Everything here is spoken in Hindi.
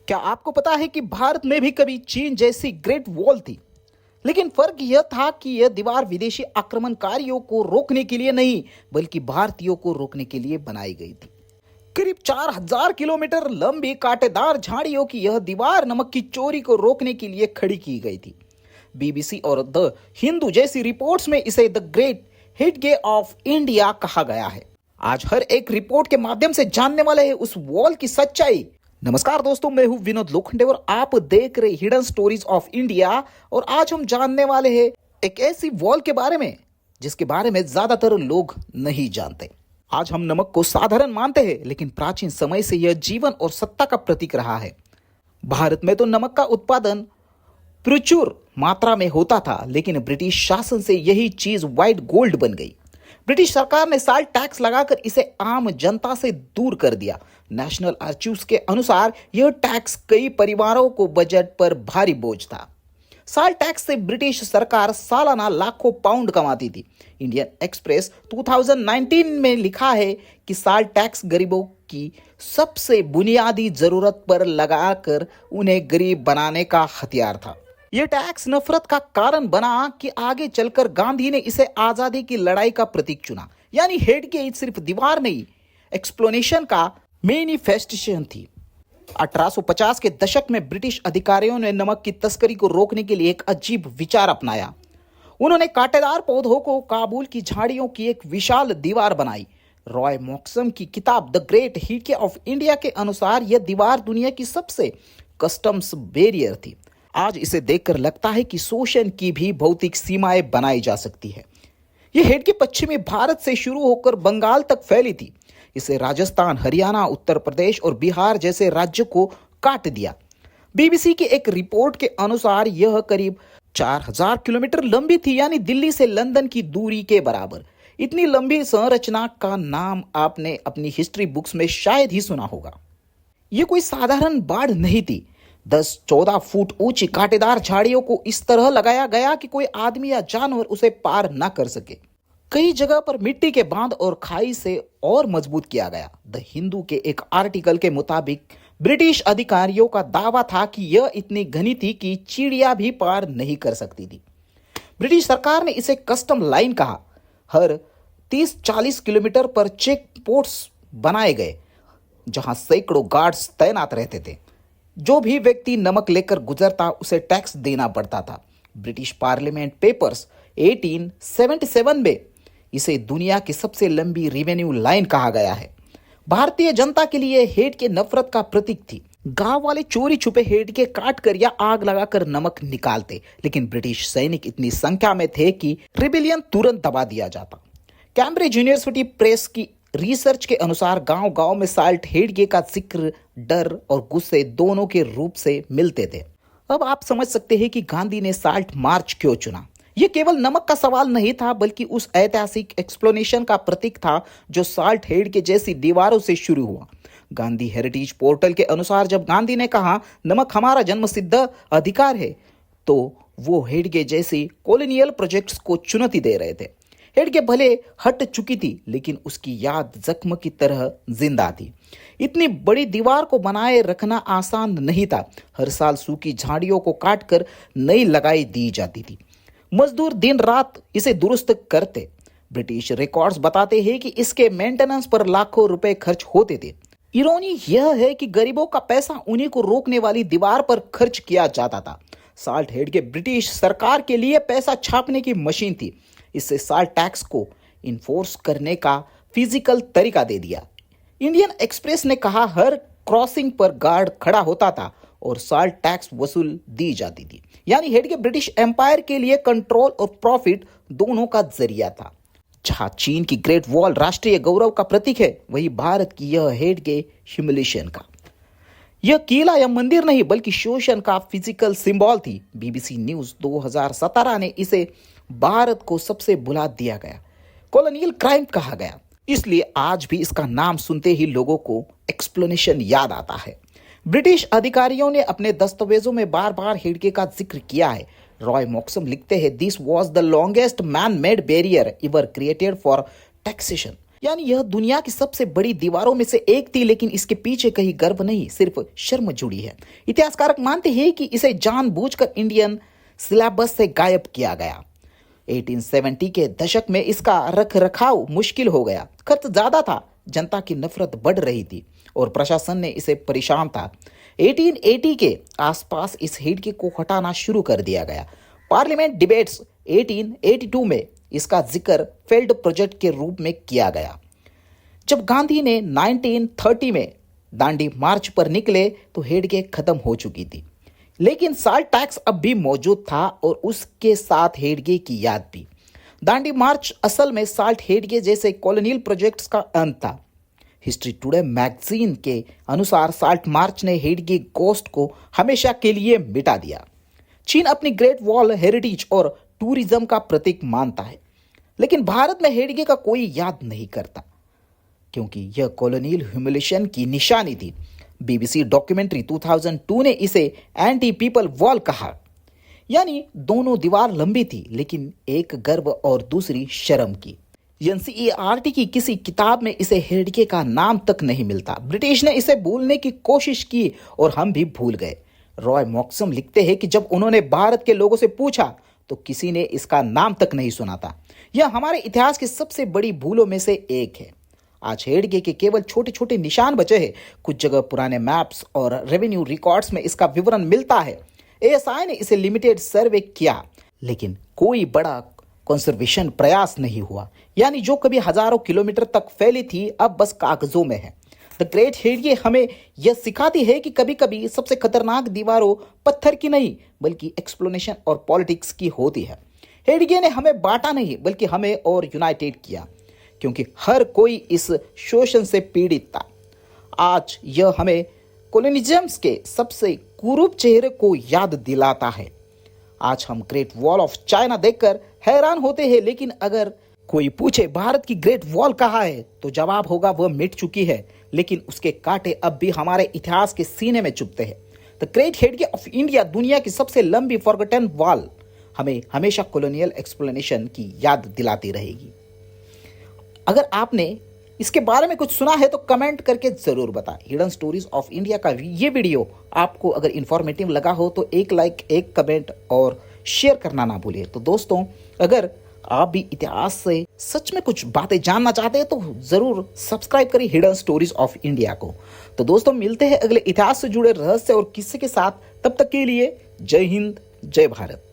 क्या आपको पता है कि भारत में भी कभी चीन जैसी ग्रेट वॉल थी, लेकिन फर्क यह था कि यह दीवार विदेशी आक्रमणकारियों को रोकने के लिए नहीं बल्कि भारतीयों को रोकने के लिए बनाई गई थी। करीब 4000 किलोमीटर लंबी कांटेदार झाड़ियों की यह दीवार नमक की चोरी को रोकने के लिए खड़ी की गई थी। बीबीसी और द हिंदू जैसी रिपोर्ट्स में इसे द ग्रेट हेडगेट ऑफ इंडिया कहा गया है। आज हर एक रिपोर्ट के माध्यम से जानने वाले हैं उस वॉल की सच्चाई। नमस्कार दोस्तों, मैं हूं विनोद लोखंडे और आप देख रहे हिडन स्टोरीज ऑफ इंडिया। और आज हम जानने वाले हैं एक ऐसी वॉल के बारे में जिसके बारे में ज्यादातर लोग नहीं जानते। आज हम नमक को साधारण मानते हैं, लेकिन प्राचीन समय से यह जीवन और सत्ता का प्रतीक रहा है। भारत में तो नमक का उत्पादन प्रचुर मात्रा में होता था, लेकिन ब्रिटिश शासन से यही चीज व्हाइट गोल्ड बन गई। ब्रिटिश सरकार ने साल्ट टैक्स लगाकर इसे आम जनता से दूर कर दिया। नेशनल आर्chives के अनुसार यह टैक्स कई परिवारों को बजट पर भारी बोझ था। साल्ट टैक्स से ब्रिटिश सरकार सालाना लाखों पाउंड कमाती थी। इंडियन एक्सप्रेस 2019 में लिखा है कि साल्ट टैक्स गरीबों की सबसे बुनियादी जरूरत पर लगाकर उन्हें गरीब बनाने का हथियार था। यह टैक्स नफरत का कारण बना कि आगे चलकर गांधी ने इसे आजादी की लड़ाई का प्रतीक चुना। यानी हेडगेट सिर्फ दीवार नहीं, एक्सप्लेनेशन का मैनिफेस्टेशन थी। 1850 के दशक में ब्रिटिश अधिकारियों ने नमक की तस्करी को रोकने के लिए एक अजीब विचार अपनाया। उन्होंने कांटेदार पौधों को काबुल की झाड़ियों की एक विशाल दीवार बनाई। रॉय मॉक्सम की किताब द ग्रेट हेडगेट ऑफ इंडिया के अनुसार यह दीवार दुनिया की सबसे कस्टम्स बैरियर थी। आज इसे देखकर लगता है कि शोषण की भी भौतिक सीमाएं बनाई जा सकती है। यह हेडगेट पश्चिमी भारत से शुरू होकर बंगाल तक फैली थी। इसे राजस्थान, हरियाणा, उत्तर प्रदेश और बिहार जैसे राज्यों को काट दिया। बीबीसी की एक रिपोर्ट के अनुसार यह करीब 4000 किलोमीटर लंबी थी, यानी दिल्ली से लंदन की दूरी के बराबर। इतनी लंबी संरचना का नाम आपने अपनी हिस्ट्री बुक्स में शायद ही सुना होगा। यह कोई साधारण बाढ़ नहीं थी। 10-14 फुट ऊंची कांटेदार झाड़ियों को इस तरह लगाया गया कि कोई आदमी या जानवर उसे पार न कर सके। कई जगह पर मिट्टी के बांध और खाई से और मजबूत किया गया। द हिंदू के एक आर्टिकल के मुताबिक ब्रिटिश अधिकारियों का दावा था कि यह इतनी घनी थी कि चिड़िया भी पार नहीं कर सकती थी। ब्रिटिश सरकार ने इसे कस्टम लाइन कहा। हर 30-40 किलोमीटर पर चेक पोस्ट्स बनाए गए, जहां सैकड़ों गार्ड्स तैनात रहते थे। जो भी व्यक्ति नमक लेकर गुजरता उसे टैक्स देना पड़ता था। ब्रिटिश पार्लियामेंट पेपर्स 1877 में इसे दुनिया की सबसे लंबी रेवेन्यू लाइन कहा गया है। भारतीय जनता के लिए हेडगेट नफरत का प्रतीक थी। गांव वाले चोरी छुपे हेडगेट काट कर या आग लगाकर नमक निकालते, लेकिन ब्रिटिश सैनिक इतनी संख्या में थे कि रिबेलियन तुरंत दबा दिया जाता। कैम्ब्रिज यूनिवर्सिटी प्रेस की रिसर्च के अनुसार गांव गांव में साल्ट हेडगेट का जिक्र डर और गुस्से दोनों के रूप से मिलते थे। अब आप समझ सकते हैं कि गांधी ने साल्ट मार्च क्यों चुना। यह केवल नमक का सवाल नहीं था, बल्कि उस ऐतिहासिक एक्सप्लेनेशन का प्रतीक था जो साल्ट हेडगेट जैसी दीवारों से शुरू हुआ। गांधी हेरिटेज पोर्टल के अनुसार जब गांधी ने कहा नमक हमारा जन्मसिद्ध अधिकार है, तो वो हेडगेट जैसी कॉलोनियल प्रोजेक्ट्स को चुनौती दे रहे थे। हेडगेट भले हट चुकी थी, लेकिन उसकी याद जख्म की तरह जिंदा थी। इतनी बड़ी दीवार को बनाए रखना आसान नहीं था। हर साल सूखी झाड़ियों को काटकर नई लगाई दी जाती थी। मजदूर दिन रात इसे दुरुस्त करते। ब्रिटिश रिकॉर्ड्स बताते हैं कि इसके मेंटेनेंस पर लाखों रुपए खर्च होते थे। इरोनी यह है कि गरीबों का पैसा उन्हीं को रोकने वाली दीवार पर खर्च किया जाता था। साल्ट हेडगेट ब्रिटिश सरकार के लिए पैसा छापने की मशीन थी। इससे साल्ट टैक्स को इन्फोर्स करने का फिजिकल तरीका दे दिया। इंडियन एक्सप्रेस ने कहा हर क्रॉसिंग पर गार्ड खड़ा होता था और साल्ट टैक्स वसूल दी जाती थी। यानी हेडगेट ब्रिटिश एम्पायर के लिए कंट्रोल और प्रॉफिट दोनों का जरिया था। जहां चीन की ग्रेट वॉल राष्ट्रीय गौरव का प्रतीक है, वही भारत की यह हेडगेट ह्यूमिलिएशन का। यह किला या मंदिर नहीं, बल्कि शोषण का फिजिकल सिंबल थी। बीबीसी न्यूज 2017 ने इसे भारत को सबसे बुला दिया गया, कॉलोनियल क्राइम कहा गया। इसलिए आज भी इसका नाम सुनते ही लोगों को एक्सप्लेनेशन याद आता है। ब्रिटिश अधिकारियों ने अपने दस्तावेजों में बार बार हेडगेट का जिक्र किया है। रॉय मॉक्सम लिखते हैं, this was the longest man made barrier ever created for taxation. यानी यह दुनिया की सबसे बड़ी दीवारों में से एक थी, लेकिन इसके पीछे कहीं गर्व नहीं, सिर्फ शर्म जुड़ी है। इतिहासकार मानते हैं कि इसे जानबूझकर इंडियन सिलेबस से गायब किया गया। 1870 के दशक में इसका रख रखाव मुश्किल हो गया, खर्च ज्यादा था, जनता की नफरत बढ़ रही थी और प्रशासन ने इसे परेशान था। 1880 के आसपास इस हिडके को हटाना शुरू कर दिया गया। पार्लियामेंट डिबेट्स 1882 में इसका जिक्र फेल्ड प्रोजेक्ट के रूप में किया गया। जब गांधी ने 1930 में दांडी मार्च पर निकले तो हेडगे खत्म हो चुकी थी, लेकिन साल्ट टैक्स अब भी मौजूद था और उसके साथ हेडगे की याद भी। दांडी मार्च असल में साल्ट हेडगे जैसे कॉलोनियल प्रोजेक्ट्स का अंत था। हिस्ट्री टुडे मैगजीन के अनुसार साल्ट मार्च ने हेडगे गोस्ट को हमेशा के लिए मिटा दिया। चीन अपनी ग्रेट वॉल हेरिटेज और टूरिज्म का प्रतीक मानता है, लेकिन भारत में हेडगे का कोई याद नहीं करता, क्योंकि यह कॉलोनियल ह्यूमिलिएशन की निशानी थी। बीबीसी डॉक्यूमेंट्री 2002 ने इसे एंटी पीपल वॉल कहा। यानी दोनों दीवार लंबी थी, लेकिन एक गर्व और दूसरी शर्म की। एनसीईआरटी की किसी किताब में इसे हेडगे का नाम तक नहीं मिलता। ब्रिटिश ने इसे भूलने की कोशिश की और हम भी भूल गए। रॉय मॉक्सम लिखते हैं कि जब उन्होंने भारत के लोगों से पूछा तो किसी ने इसका नाम तक नहीं सुना था। यह हमारे इतिहास की सबसे बड़ी भूलों में से एक है। आज हेडगे के केवल छोटे छोटे निशान बचे हैं। कुछ जगह पुराने मैप्स और रेवेन्यू रिकॉर्ड्स में इसका विवरण मिलता है। एएसआई ने इसे लिमिटेड सर्वे किया, लेकिन कोई बड़ा कंजर्वेशन प्रयास नहीं हुआ। यानी जो कभी हजारों किलोमीटर तक फैली थी, अब बस कागजों में है। द ग्रेट हेडगे हमें यह सिखाती है कि कभी कभी सबसे खतरनाक दीवारों पत्थर की नहीं, बल्कि एक्सप्लेनेशन और पॉलिटिक्स की होती है। हेडगे ने हमें बांटा नहीं, बल्कि हमें और यूनाइटेड किया, क्योंकि हर कोई इस शोषण से पीड़ित था। आज यह हमें कॉलोनिज्म के सबसे कुरूप चेहरे को याद दिलाता है। आज हम ग्रेट वॉल ऑफ चाइना देखकर हैरान होते हैं, लेकिन अगर कोई पूछे भारत की ग्रेट वॉल कहाँ है, तो जवाब होगा वह मिट चुकी है, लेकिन उसके कांटे अब भी हमारे इतिहास के सीने में चुभते हैं। The great hedge of India, दुनिया की सबसे लंबी फॉरगॉटन वॉल, हमें हमेशा कॉलोनियल एक्सप्लेनेशन की याद दिलाती रहेगी। अगर आपने इसके बारे में कुछ सुना है तो कमेंट करके जरूर बताएं। हिडन स्टोरीज ऑफ इंडिया का ये वीडियो आपको अगर इंफॉर्मेटिव लगा हो तो एक लाइक, एक कमेंट और शेयर करना ना भूलिए। तो दोस्तों, अगर आप भी इतिहास से सच में कुछ बातें जानना चाहते हैं तो जरूर सब्सक्राइब करिए हिडन स्टोरीज ऑफ इंडिया को। तो दोस्तों, मिलते हैं अगले इतिहास से जुड़े रहस्य और किस्से के साथ। तब तक के लिए जय हिंद, जय भारत।